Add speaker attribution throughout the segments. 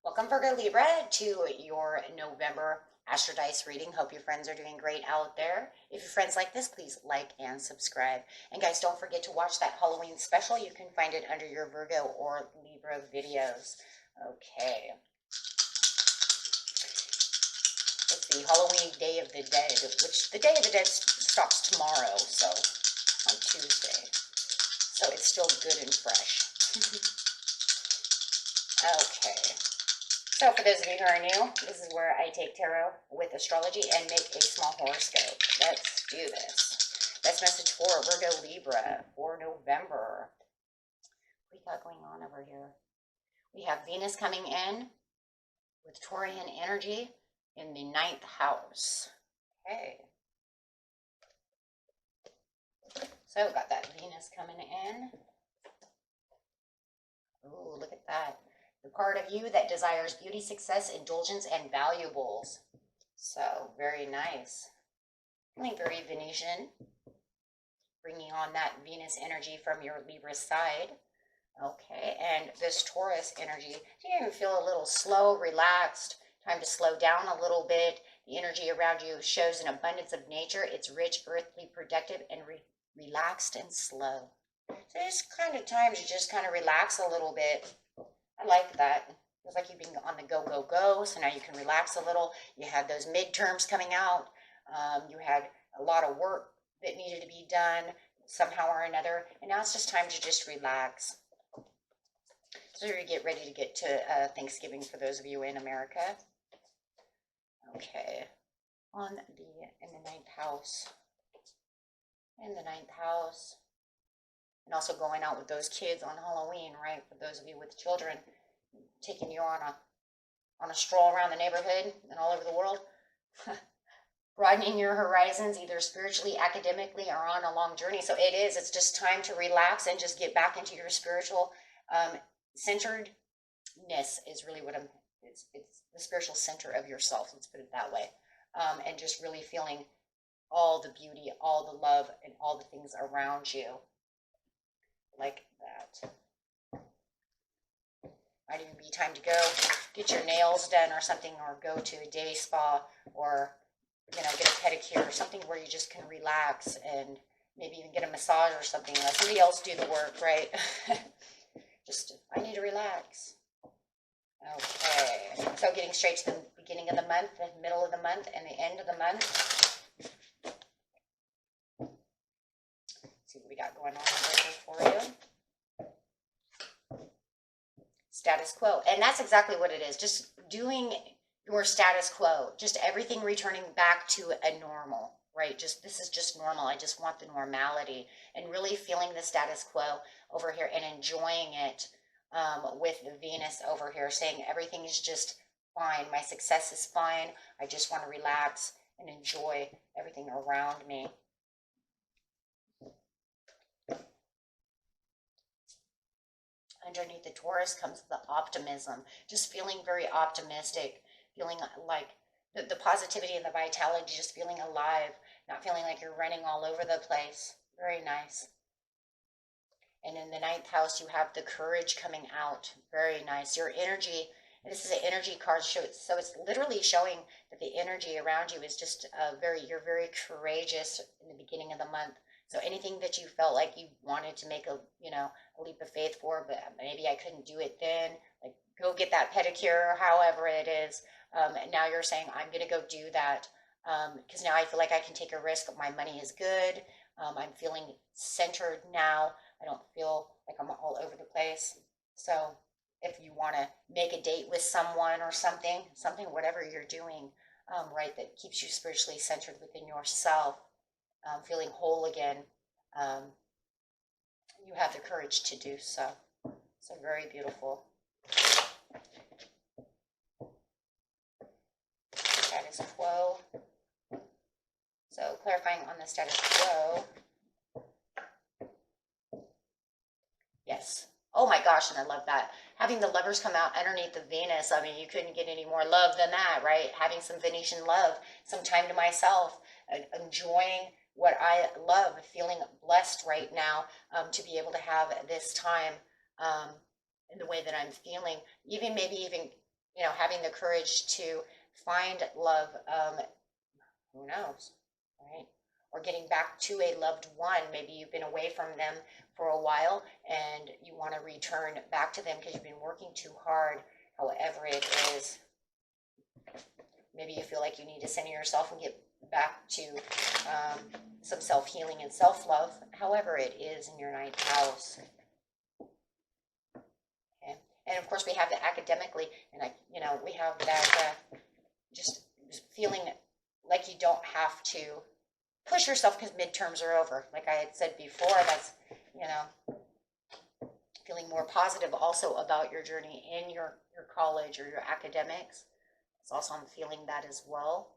Speaker 1: Welcome, Virgo Libra, to your November Astrodice reading. Hope your friends are doing great out there. If your friends like this, please like and subscribe. And guys, don't forget to watch that Halloween special. You can find it under your Virgo or Libra videos. Okay. Let's see, Halloween Day of the Dead, which the Day of the Dead stops tomorrow, so on Tuesday. So it's still good and fresh. Okay. So for those of you who are new, this is where I take tarot with astrology and make a small horoscope. Let's do this. Best message for Virgo Libra for November. What we got going on over here? We have Venus coming in with Taurian energy in the 9th house. Okay. So got that Venus coming in. Ooh, look at that. The part of you that desires beauty, success, indulgence, and valuables. So, very nice. Feeling very Venetian. Bringing on that Venus energy from your Libra side. Okay, and this Taurus energy, do you even feel a little slow, relaxed? Time to slow down a little bit. The energy around you shows an abundance of nature. It's rich, earthly, productive, and relaxed and slow. So there's kind of times you just kind of relax a little bit. I like that. Feels like you've been on the go, go, go. So now you can relax a little. You had those midterms coming out. You had a lot of work that needed to be done somehow or another. And now it's just time to just relax. So you get ready to get to Thanksgiving for those of you in America. Okay. In the 9th house. In the 9th house. And also going out with those kids on Halloween, right? For those of you with children, taking you on a stroll around the neighborhood and all over the world. Broadening your horizons, either spiritually, academically, or on a long journey. So it's just time to relax and just get back into your spiritual centeredness is really what it's the spiritual center of yourself. Let's put it that way. And just really feeling all the beauty, all the love, and all the things around you. Like that. Might even be time to go get your nails done or something, or go to a day spa, or get a pedicure or something where you just can relax and maybe even get a massage or something. Let somebody else do the work, right? I need to relax. Okay, so getting straight to the beginning of the month, the middle of the month, and the end of the month. See what we got going on for you. Status quo. And that's exactly what it is. Just doing your status quo. Just everything returning back to a normal, right? This is just normal. I just want the normality. And really feeling the status quo over here and enjoying it with Venus over here, saying everything is just fine. My success is fine. I just want to relax and enjoy everything around me. Underneath the Taurus comes the optimism, just feeling very optimistic, feeling like the positivity and the vitality, just feeling alive, not feeling like you're running all over the place. Very nice. And in the 9th house, you have the courage coming out. Very nice. Your energy, this is an energy card, so it's literally showing that the energy around you is just you're very courageous in the beginning of the month. So anything that you felt like you wanted to make a leap of faith for, but maybe I couldn't do it then, like go get that pedicure or however it is. And now you're saying, I'm going to go do that because now I feel like I can take a risk. My money is good. I'm feeling centered now. I don't feel like I'm all over the place. So if you want to make a date with someone or something, whatever you're doing, right, that keeps you spiritually centered within yourself, feeling whole again, you have the courage to do so. So very beautiful. Status quo. So clarifying on the status quo. Yes. Oh my gosh, and I love that. Having the lovers come out underneath the Venus. I mean, you couldn't get any more love than that, right? Having some Venetian love, some time to myself, enjoying what I love, feeling blessed right now to be able to have this time in the way that I'm feeling. Maybe even you know, having the courage to find love, who knows, right? Or getting back to a loved one. Maybe you've been away from them for a while and you want to return back to them because you've been working too hard, however it is. Maybe you feel like you need to center yourself and get back to some self-healing and self-love, however it is in your ninth house. Okay. And of course we have the academically, and you know, we have that just feeling like you don't have to push yourself because midterms are over. Like I had said before, that's, you know, feeling more positive also about your journey in your college or your academics. It's also, I'm feeling that as well.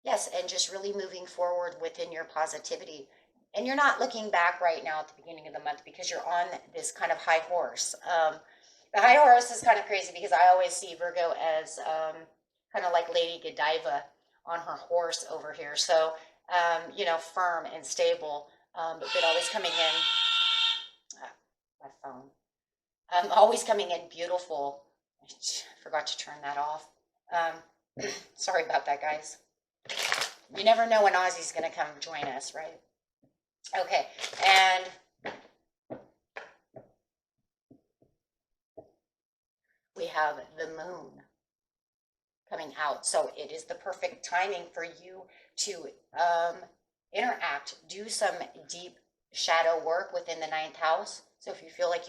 Speaker 1: Yes, and just really moving forward within your positivity. And you're not looking back right now at the beginning of the month because you're on this kind of high horse. The high horse is kind of crazy because I always see Virgo as kind of like Lady Godiva on her horse over here. So, you know, firm and stable, but always coming in, my phone, always coming in beautiful. I forgot to turn that off. Sorry about that, guys. You never know when Ozzy's going to come join us, right? Okay, and we have the moon coming out. So it is the perfect timing for you to interact, do some deep shadow work within the ninth house. So if you feel like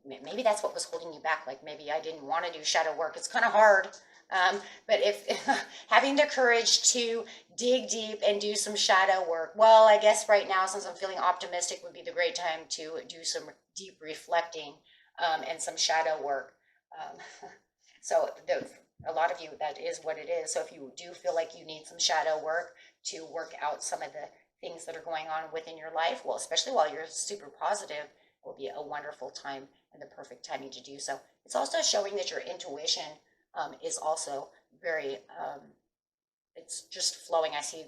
Speaker 1: maybe that's what was holding you back, like maybe I didn't want to do shadow work. It's kind of hard. But if having the courage to dig deep and do some shadow work, well, I guess right now, since I'm feeling optimistic, would be the great time to do some deep reflecting and some shadow work. So a lot of you, that is what it is. So if you do feel like you need some shadow work to work out some of the things that are going on within your life, well, especially while you're super positive, it will be a wonderful time and the perfect timing to do so. It's also showing that your intuition is also very, it's just flowing. I see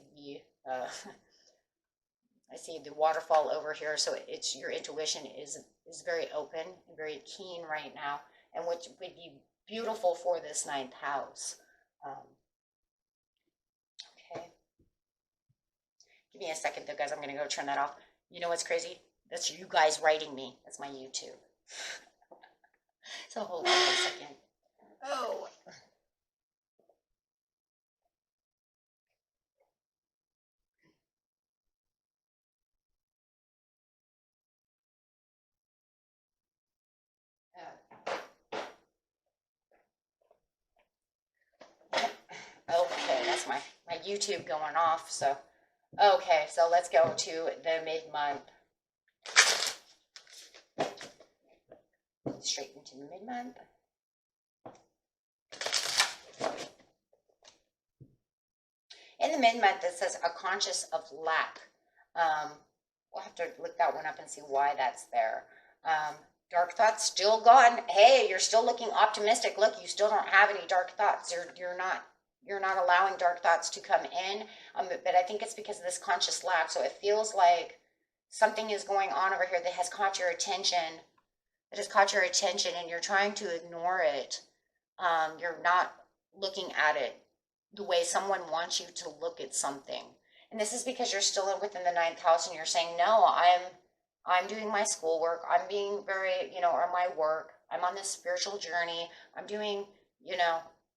Speaker 1: the waterfall over here. So it's, your intuition is very open and very keen right now, and which would be beautiful for this ninth house. Okay. Give me a second though, guys. I'm going to go turn that off. You know what's crazy? That's you guys writing me. That's my YouTube. So hold on a second. Oh. Okay, that's my YouTube going off. So, okay, so let's go to the mid-month. Straight into the mid-month. In the mid-month, it says a conscious of lack. We'll have to look that one up and see why that's there. Dark thoughts still gone. Hey, you're still looking optimistic. Look, you still don't have any dark thoughts. You're not allowing dark thoughts to come in. But I think it's because of this conscious lack. So it feels like something is going on over here that has caught your attention. And you're trying to ignore it. You're not looking at it the way someone wants you to look at something. And this is because you're still within the ninth house and you're saying, no, I'm doing my schoolwork. I'm being very, or my work. I'm on this spiritual journey. I'm doing,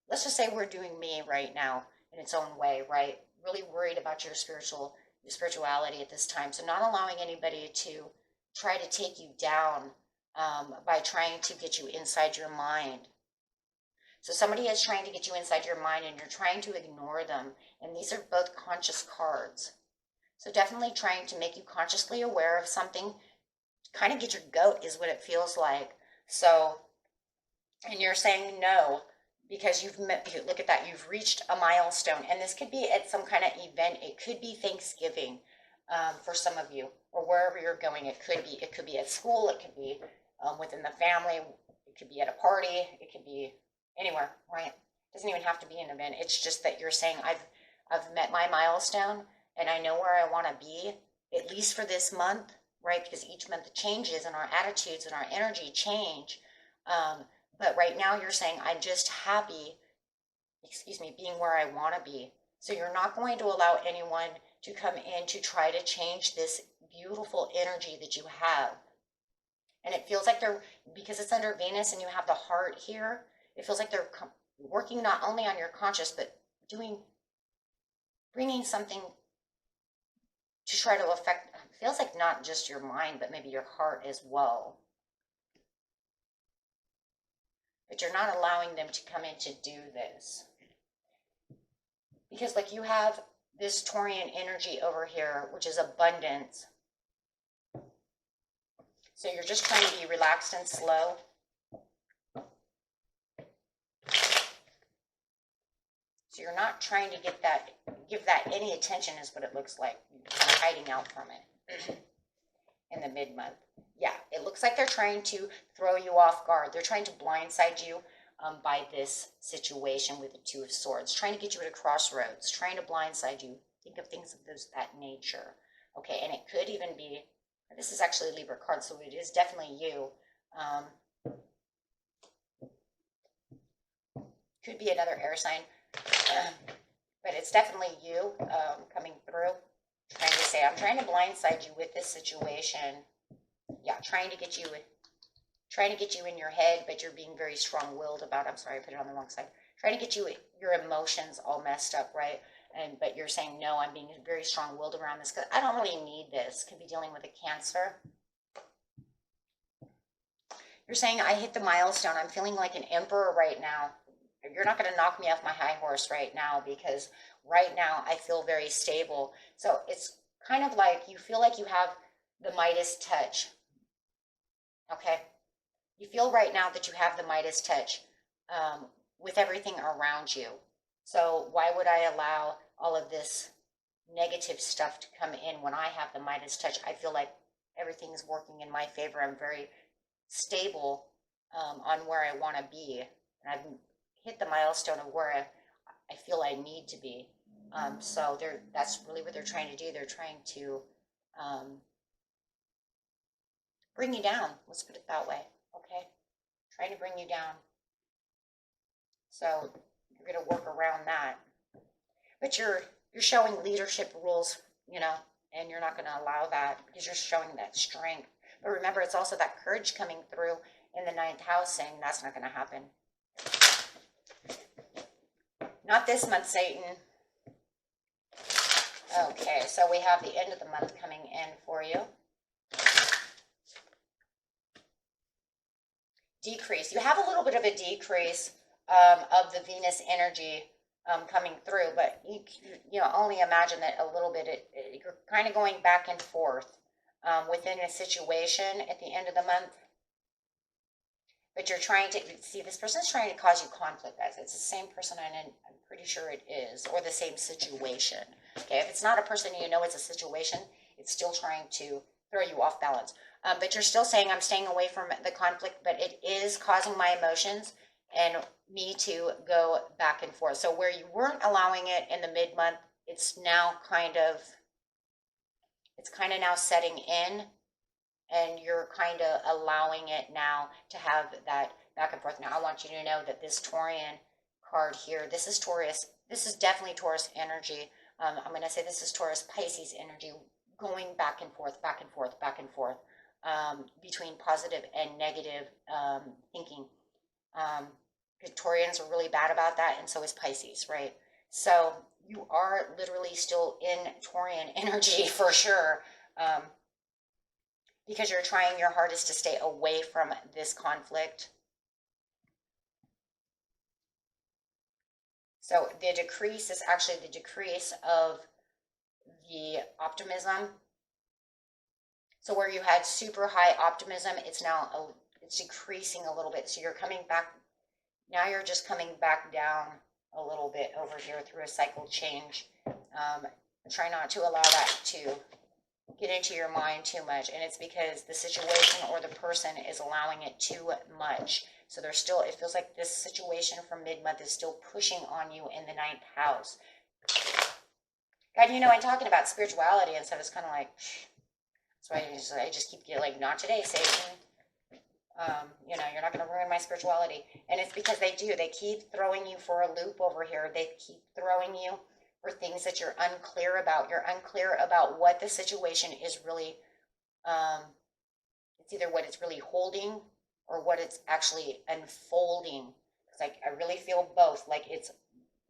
Speaker 1: let's just say we're doing me right now in its own way, right? Really worried about your spirituality at this time. So not allowing anybody to try to take you down by trying to get you inside your mind. So somebody is trying to get you inside your mind and you're trying to ignore them. And these are both conscious cards. So definitely trying to make you consciously aware of something. Kind of get your goat is what it feels like. So, and you're saying no, because look at that, you've reached a milestone. And this could be at some kind of event. It could be Thanksgiving for some of you, or wherever you're going. It could be at school. It could be within the family. It could be at a party. It could be anywhere, right? It doesn't even have to be an event. It's just that you're saying, I've met my milestone and I know where I want to be, at least for this month, right? Because each month changes and our attitudes and our energy change. But right now you're saying, I'm just happy, excuse me, being where I want to be. So you're not going to allow anyone to come in to try to change this beautiful energy that you have. And it feels like they're, because it's under Venus and you have the heart here, it feels like they're working not only on your conscious, but bringing something to try to affect, it feels like not just your mind, but maybe your heart as well. But you're not allowing them to come in to do this. Because like you have this Taurian energy over here, which is abundance. So you're just trying to be relaxed and slow. So you're not trying to give that any attention is what it looks like. You're kind of hiding out from it in the mid-month. Yeah, it looks like they're trying to throw you off guard. They're trying to blindside you by this situation with the Two of Swords, trying to get you at a crossroads, trying to blindside you. Think of things of that nature. Okay, and it could even be, this is actually a Libra card, so it is definitely you. Could be another air sign, but it's definitely you coming through, trying to say, I'm trying to blindside you with this situation. Yeah, trying to get you in your head, but you're being very strong-willed about, I'm sorry, I put it on the wrong side. Trying to get your emotions all messed up, right? But you're saying, no, I'm being very strong-willed around this because I don't really need this. Could be dealing with a Cancer. You're saying, I hit the milestone. I'm feeling like an emperor right now. You're not going to knock me off my high horse right now because right now I feel very stable. So it's kind of like you feel like you have the Midas touch. Okay? You feel right now that you have the Midas touch with everything around you. So why would I allow all of this negative stuff to come in when I have the Midas touch? I feel like everything's working in my favor. I'm very stable on where I want to be. And I've hit the milestone of where I feel I need to be. So that's really what they're trying to do. They're trying to bring you down. Let's put it that way. Okay? Trying to bring you down. So you're going to work around that. But you're showing leadership rules, you know, and you're not going to allow that because you're showing that strength. But remember, it's also that courage coming through in the 9th house saying that's not going to happen. Not this month, Satan. Okay, so we have the end of the month coming in for you. Decrease. You have a little bit of a decrease of the Venus energy coming through, but you know, only imagine that a little bit. You're kind of going back and forth within a situation at the end of the month. But you're trying to see, this person's trying to cause you conflict, guys. It's the same person, I'm pretty sure it is, or the same situation. Okay, if it's not a person, you know it's a situation, it's still trying to throw you off balance. But you're still saying, I'm staying away from the conflict, but it is causing my emotions and me to go back and forth. So where you weren't allowing it in the mid-month, it's now kind of now setting in. And you're kind of allowing it now to have that back and forth. Now, I want you to know that this Taurian card here, this is Taurus. This is definitely Taurus energy. I'm going to say this is Taurus Pisces energy going back and forth, back and forth, back and forth between positive and negative thinking. Taurians are really bad about that, and so is Pisces, right? So you are literally still in Taurian energy for sure. Because you're trying your hardest to stay away from this conflict. So the decrease is actually the decrease of the optimism. So where you had super high optimism, it's decreasing a little bit. So you're coming back, now you're just coming back down a little bit over here through a cycle change. Try not to allow that to get into your mind too much, and it's because the situation or the person is allowing it too much. So there's still, it feels like this situation from mid-month is still pushing on you in the 9th house. God, you know, I'm talking about spirituality and stuff. It's kind of like, that's why I just keep getting like, not today, Satan. You know, you're not going to ruin my spirituality. And it's because they do. They keep throwing you for a loop over here. They keep throwing you for things that you're unclear about. You're unclear about what the situation is really, it's either what it's really holding or what it's actually unfolding. Because I really feel both. Like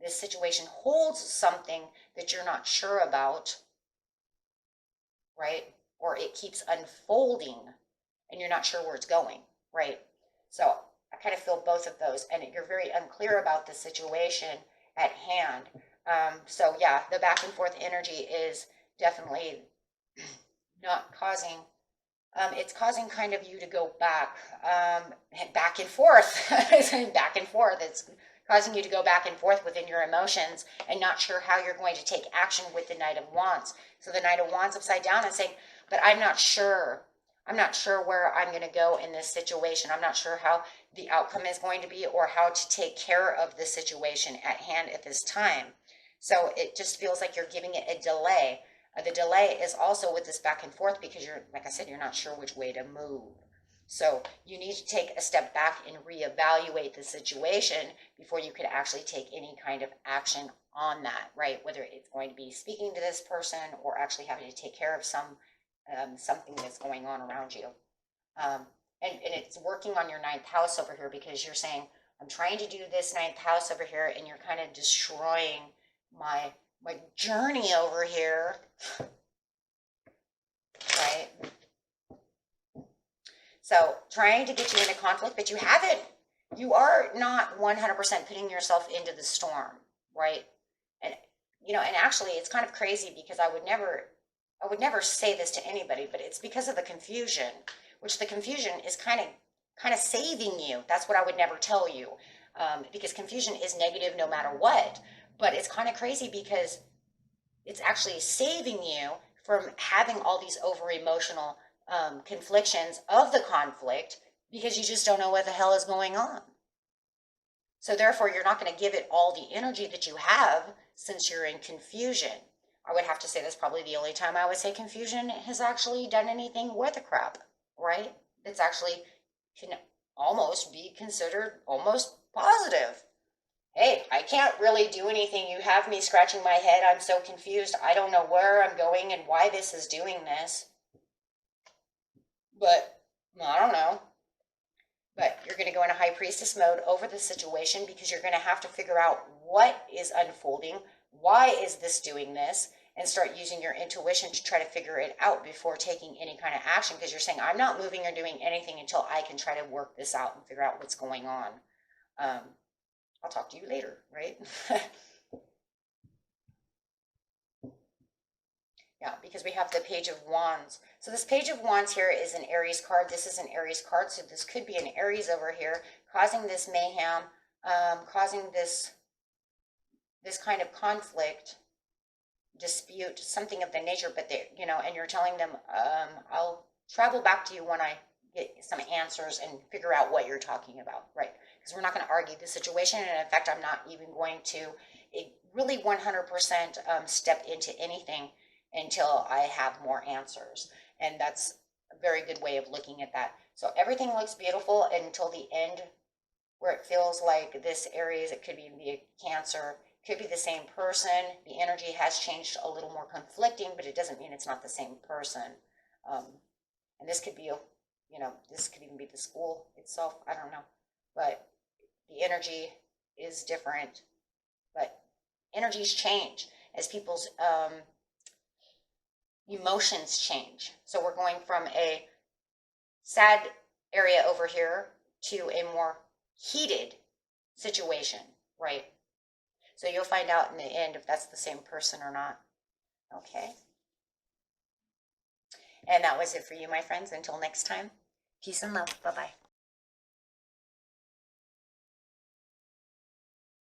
Speaker 1: this situation holds something that you're not sure about, right? Or it keeps unfolding and you're not sure where it's going, right? So I kind of feel both of those, and you're very unclear about the situation at hand. So yeah, the back and forth energy is definitely not causing, it's causing kind of you to go back and forth. Back and forth. It's causing you to go back and forth within your emotions and not sure how you're going to take action with the Knight of Wands. So the Knight of Wands upside down and saying, but I'm not sure. I'm not sure where I'm going to go in this situation. I'm not sure how the outcome is going to be or how to take care of the situation at hand at this time. So it just feels like you're giving it a delay. The delay is also with this back and forth because you're, like I said, you're not sure which way to move. So you need to take a step back and reevaluate the situation before you could actually take any kind of action on that, right? Whether it's going to be speaking to this person or actually having to take care of something that's going on around you. And it's working on your 9th house over here because you're saying, I'm trying to do this 9th house over here and you're kind of destroying my journey over here, right? So trying to get you into conflict, but you are not 100% putting yourself into the storm, right? And, you know, and actually it's kind of crazy because I would never say this to anybody, but it's because of the confusion, which the confusion is kind of saving you. That's what I would never tell you, because confusion is negative no matter what. But it's kind of crazy because it's actually saving you from having all these over-emotional conflictions of the conflict because you just don't know what the hell is going on. So therefore, you're not going to give it all the energy that you have since you're in confusion. I would have to say that's probably the only time I would say confusion has actually done anything worth a crap, right? It's actually can almost be considered almost positive. Hey, I can't really do anything. You have me scratching my head. I'm so confused. I don't know where I'm going and why this is doing this. But I don't know. But you're going to go into High Priestess mode over the situation because you're going to have to figure out what is unfolding. Why is this doing this? And start using your intuition to try to figure it out before taking any kind of action because you're saying, I'm not moving or doing anything until I can try to work this out and figure out what's going on. I'll talk to you later, right? Yeah, because we have the Page of Wands. So this Page of Wands here is an Aries card. This is an Aries card, so this could be an Aries over here causing this mayhem, causing this kind of conflict, dispute, something of the nature. But they, you know, and you're telling them, I'll travel back to you when I get some answers and figure out what you're talking about, right? Because we're not going to argue the situation, and in fact, I'm not even going to really 100% step into anything until I have more answers. And that's a very good way of looking at that. So everything looks beautiful until the end, where it feels like this Aries, it could be a Cancer, could be the same person. The energy has changed a little more conflicting, but it doesn't mean it's not the same person. And this could be, you know, this could even be the school itself. I don't know. But the energy is different. But energies change as people's emotions change. So we're going from a sad area over here to a more heated situation, right? So you'll find out in the end if that's the same person or not. Okay. And that was it for you, my friends. Until next time, peace and love. Bye-bye.